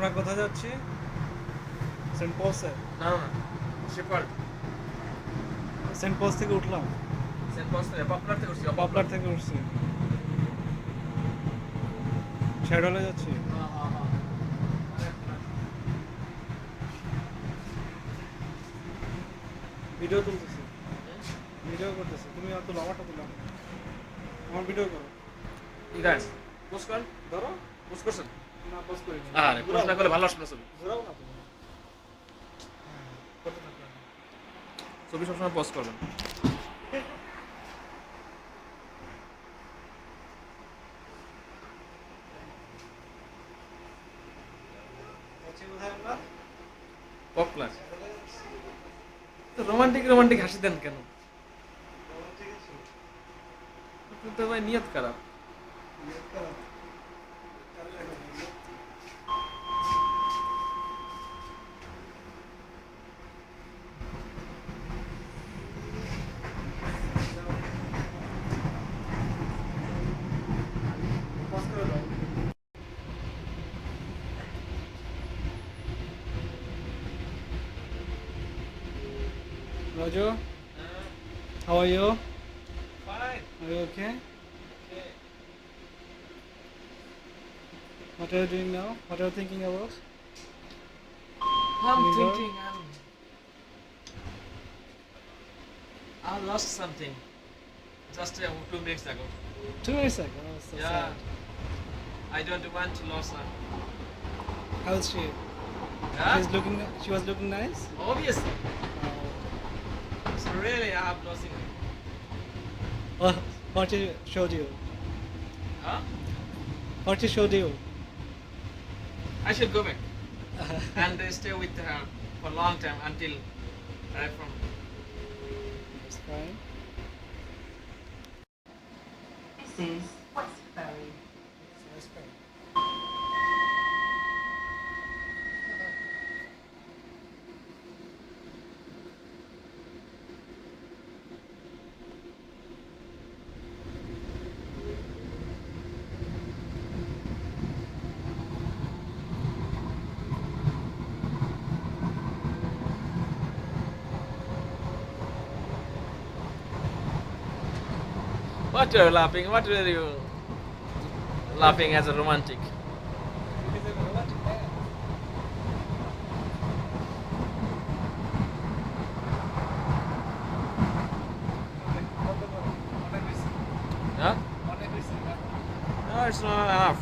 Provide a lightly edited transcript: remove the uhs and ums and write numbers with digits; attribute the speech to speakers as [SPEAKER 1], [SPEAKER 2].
[SPEAKER 1] আমরা কোথায় যাচ্ছি? সেন্ট পলসে।
[SPEAKER 2] না না শেপার্ড
[SPEAKER 1] সেন্ট পলস থেকে উঠলাম,
[SPEAKER 2] সেন্ট পলস থেকে পপুলার থেকে উঠছি
[SPEAKER 1] পপলার থেকে উঠছি, শ্যাডলে যাচ্ছি।
[SPEAKER 2] হ্যাঁ হ্যাঁ হ্যাঁ
[SPEAKER 1] ভিডিও তুলতেছি, ভিডিও করতেছি। তুমি অত লম্বাটা তুলাম, আমার ভিডিও করো।
[SPEAKER 2] গাইস পোস্ট কর
[SPEAKER 1] ধরো।
[SPEAKER 2] পোস্ট করছেন
[SPEAKER 1] না, পোস্ট করি
[SPEAKER 2] আরে পোস্ট না করলে ভালো আসবে না ছবি
[SPEAKER 1] ঘোরাও না তুমি। করতে থাকো।
[SPEAKER 2] ছবি সবসময় পোস্ট করবেন
[SPEAKER 1] যাচ্ছি কোথায় আমরা?
[SPEAKER 2] পপুলার তো রোমান্টিক রোমান্টিক হাসি দেন কেন
[SPEAKER 1] ঠিক আছে।
[SPEAKER 2] আপনি তো ভাই নিয়ত খারাপ
[SPEAKER 1] Pause করে দাও। Raju, how are you?
[SPEAKER 2] Fine
[SPEAKER 1] Are you okay? What are you doing now? What are you thinking about?
[SPEAKER 2] I'm
[SPEAKER 1] Nigga?
[SPEAKER 2] thinking I lost something just 2 minutes ago
[SPEAKER 1] 2 minutes ago. Oh, so
[SPEAKER 2] yeah
[SPEAKER 1] sad.
[SPEAKER 2] I don't want to lose her
[SPEAKER 1] How is she?
[SPEAKER 2] yeah
[SPEAKER 1] She was looking nice.
[SPEAKER 2] obviously
[SPEAKER 1] Oh.
[SPEAKER 2] so really I have losing her
[SPEAKER 1] What she showed you?
[SPEAKER 2] huh
[SPEAKER 1] What she showed you?
[SPEAKER 2] I should go back and stay with her for a long time until I from
[SPEAKER 1] That's fine.
[SPEAKER 3] This is Westbury.
[SPEAKER 1] That's fine.
[SPEAKER 2] what you're laughing what were you laughing as a romantic
[SPEAKER 1] It is a romantic man.
[SPEAKER 2] huh
[SPEAKER 1] অনেক বেশি।
[SPEAKER 2] no it's not enough